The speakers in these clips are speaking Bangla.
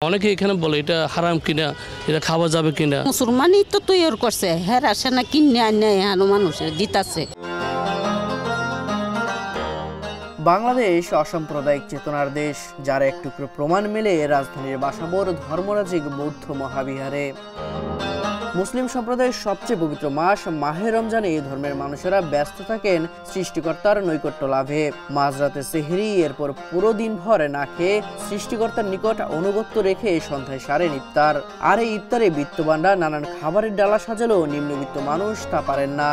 অনেকে এখানে বলে এটা হারাম কিনা, এটা খাওয়া যাবে কিনা। মুসলমানই তো তৈরি করছে, হ্যাঁ আসে না কিনে আনে মানুষের দিতাছে। বাংলাদেশ অসাম্প্রদায়িক চেতনার দেশ, যার এক টুকরো প্রমাণ মেলে রাজধানীর বাসাবোর ধর্মরাজিক বৌদ্ধ মহাবিহারে। মুসলিম সম্প্রদায়ের সবচেয়ে পবিত্র মাস মাহে রমজানে এই ধর্মের মানুষেরা ব্যস্ত থাকেন সৃষ্টিকর্তার নৈকট্য লাভে। মাঝরাতে সেহরি, এরপর পুরো দিন ভর না খেয়ে সৃষ্টিকর্তার নিকট অনুগত্য রেখে সন্ধ্যায় সারেন ইফতার। আর এই ইফতারে বিত্তবানরা নানান খাবারের ডালা সাজালেও নিম্নবিত্ত মানুষ তা পারেন না।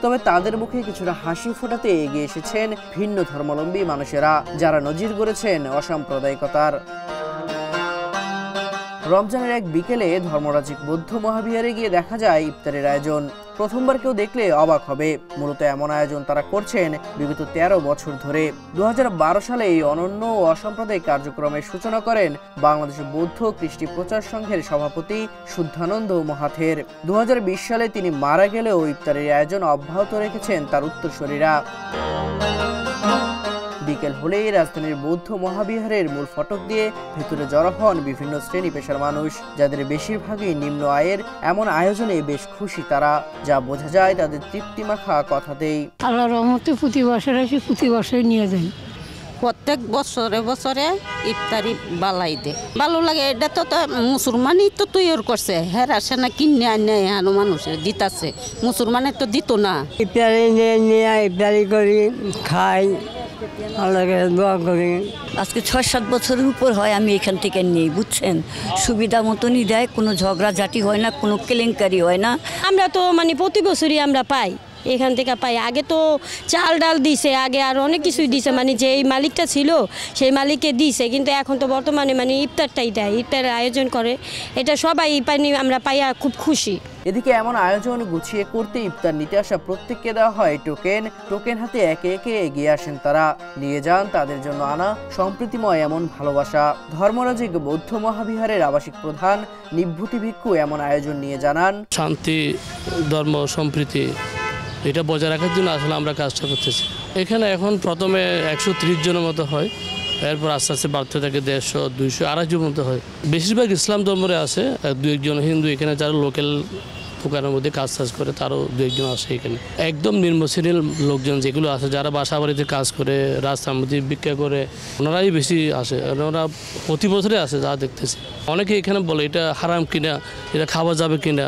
তবে তাদের মুখে কিছুটা হাসি ফোটাতে এগিয়ে এসেছেন ভিন্ন ধর্মাবলম্বী মানুষেরা, যারা নজির গড়েছেন অসাম্প্রদায়িকতার। রমজানের এক বিকেলে ধর্মরাজিক বৌদ্ধ মহাবিহারে গিয়ে দেখা যায় ইফতারের আয়োজন। প্রথমবার কেউ দেখলে অবাক হবে। মূলত এমন আয়োজন তারা করছেন বিগত 13 বছর ধরে। 2012 সালে এই অনন্য ও অসাম্প্রদায়িক কার্যক্রমের সূচনা করেন বাংলাদেশ বৌদ্ধ কৃষ্টি প্রচার সংঘের সভাপতি শুদ্ধানন্দ মহাথের। 2020 সালে তিনি মারা গেলেও ইফতারের আয়োজন অব্যাহত রেখেছেন তার উত্তরসূরিরা। বিকেল হলেই রাজধানীর বৌদ্ধ মহাবিহারের মূল ফটক দিয়ে ভেতরে জড়ো হন বিভিন্ন শ্রেণী পেশার মানুষ, যাদের বেশিরভাগই নিম্ন আয়ের। এমন আয়োজনে বেশ খুশি তারা, যা বোঝা যায় তাদের তৃপ্তিমাখা কথাতেই। আল্লাহর রহমতে প্রতি বছর আসি, প্রতি বছরই নিয়ে যাই। প্রত্যেক বছরে বছরে ইফতারি বালাই দে ভালো লাগে। এটা তো মুসলমানই তো তৈরি করছে, হ্যাঁ আসে না কিনে আনে মানুষের দিতাছে। মুসলমানের তো দিত না। ইফতারি নিয়ে ইফতারি করি, খাই, আল্লাহকে দোয়া করি। আজকে 6-7 বছরের উপর হয় আমি এখান থেকে নিই, বুঝছেন। সুবিধা মতনই দেয়, কোনো ঝগড়াঝাটি হয় না, কোনো কেলেঙ্কারি হয় না। আমরা তো প্রতি বছরই আমরা পাই, এখান থেকে পাই। আগে তো চাল ডাল দিছে, আগে আর অনেক কিছুই দিছে, যে এই মালিকটা ছিল সেই মালিককে দিছে, কিন্তু এখন তো বর্তমানে ইফতারটাই দেয়, ইফতারের আয়োজন করে। এটা সবাই আমরা পাইয়া খুব খুশি। এদিকে এমন আয়োজন গুছিয়ে করতে ইফতার নিতে আসা প্রত্যেককে দেওয়া হয় টোকেন হাতে একে একে এগিয়ে আসেন তারা, নিয়ে যান তাদের জন্য আনা সম্প্রীতিময় এমন ভালোবাসা। ধর্মরাজিক বৌদ্ধ মহাবিহারের আবাসিক প্রধান নিভৃতি ভিক্ষু এমন আয়োজন নিয়ে জানান, শান্তি, ধর্ম সম্প্রীতি এটা বজায় রাখার জন্য আসলে আমরা কাজটা করতেছি। এখানে এখন প্রথমে 130 জনের মতো হয়, এরপর আস্তে আস্তে বাড়তে থাকে 150, 200, 250 মতো হয়। বেশিরভাগ ইসলাম ধর্মরে আছে, 2-1 হিন্দু এখানে যারা লোকাল দোকানের মধ্যে কাজ করে, তারও 2-1 আসে এখানে। একদম নিম্ন শ্রেণীর লোকজন যেগুলো আছে, যারা বাসা বাড়িতে কাজ করে, রাস্তার মধ্যে ভিক্ষা করে, ওনারাই বেশি আসে। ওনারা প্রতি বছরে আসে, যা দেখতেছি। অনেকে এখানে বলে এটা হারাম কিনা, এটা খাওয়া যাবে কিনা।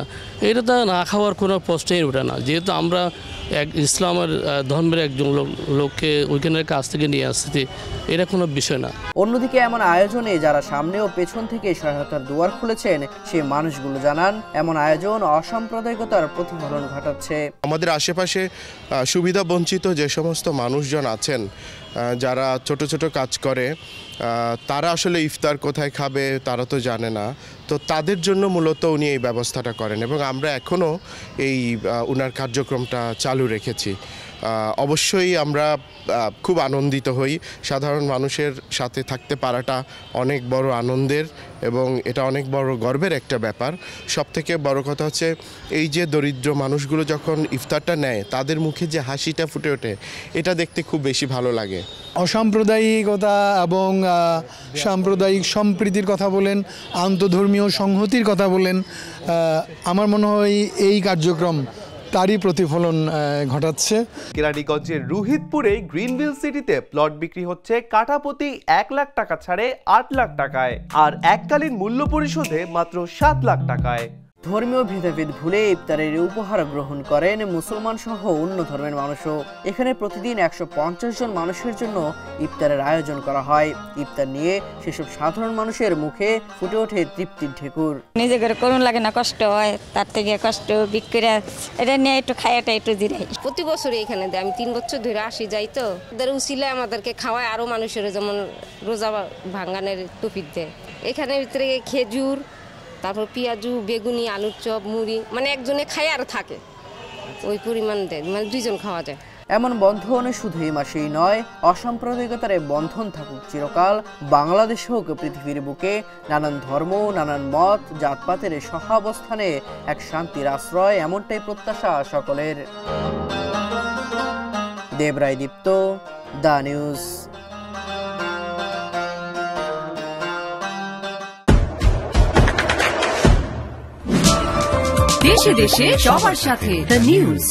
এটা তো না খাওয়ার কোনো প্রশ্নই ওঠে না, যেহেতু আমরা ইসলামের ধর্মের একজন লোককে ওইখানের কাছ থেকে নিয়ে আসছি, এটা কোনো বিষয় না। অন্যদিকে এমন আয়োজনে যারা সামনে ও পেছন থেকে সহায়তার দুয়ার খুলেছেন, সেই মানুষগুলো জানান এমন আয়োজন অসাম্প্রদায়িকতার প্রতিফলন ঘটাচ্ছে। আমাদের আশেপাশে সুবিধা বঞ্চিত যে সমস্ত মানুষজন আছেন, যারা ছোট ছোট কাজ করে, তারা আসলে ইফতার কোথায় খাবে তারা তো জানে না। তো তাদের জন্য মূলত উনি এই ব্যবস্থাটা করেন এবং আমরা এখনও এই উনার কার্যক্রমটা চালু রেখেছি। অবশ্যই আমরা খুব আনন্দিত হই। সাধারণ মানুষের সাথে থাকতে পারাটা অনেক বড় আনন্দের এবং এটা অনেক বড় গর্বের একটা ব্যাপার। সবথেকে বড় কথা হচ্ছে এই যে দরিদ্র মানুষগুলো যখন ইফতারটা নেয়, তাদের মুখে যে হাসিটা ফুটে ওঠে, এটা দেখতে খুব বেশি ভালো লাগে। অসাম্প্রদায়িকতা এবং সাম্প্রদায়িক সম্প্রীতির কথা বলেন, আন্তধর্মীয় সংহতির কথা বলেন, আমার মনে হয় এই কার্যক্রম তারই প্রতিফলন ঘটাচ্ছে। কেরানীগঞ্জের রুহিতপুরে গ্রিনভিল সিটিতে প্লট বিক্রি হচ্ছে কাঠাপ্রতি 1 লাখ টাকা ছাড়ে 8 লাখ টাকায়, আর এককালীন মূল্য পরিশোধে মাত্র 7 লাখ টাকায়। ধর্মীয় ভেদাভেদ ভুলে ইফতারের উপহার গ্রহণ করেন মুসলমান সহ অন্য ধর্মের মানুষও। এখানে প্রতিদিন 150 জন মানুষের জন্য ইফতারের আয়োজন করা হয়। ইফতার নিয়ে সেসব সাধারণ মানুষের মুখে ফুটে ওঠে তৃপ্তির ঢেকুর। নিজে করে করুন লাগে না, কষ্ট হয়, তার থেকে কষ্ট বিক্রি এটা নিয়ে একটু খাইটা একটু জিরাই। প্রতি বছরই এখানে দেয়, আমি 3 বছর ধরে আসি যাই, তো ওদের উসিলায় আমাদেরকে খাওয়ায়, আরও মানুষের যেমন রোজা ভাঙ্গানের টুপির দেয়। এখানে ভিতরে খেজুর, তারপর পেঁয়াজু, বেগুনি, আলুর চপ, মুড়ি, একজনে খায় আর থাকে, ওই পরিমাণ দেয়, 2 জন খাওয়া যায়। এমন বন্ধন শুধু এই মাসেই নয়, অসাম্প্রদায়িকতার বন্ধন থাকুক চিরকাল। বাংলাদেশ হোক পৃথিবীর বুকে নানান ধর্ম, নানান মত, জাতপাতের সহাবস্থানে এক শান্তির আশ্রয়, এমনটাই প্রত্যাশা সকলের। দেবরায় দীপ্ত, দা নিউজ। দেশে দেশে সবার সাথে দ্য নিউজ।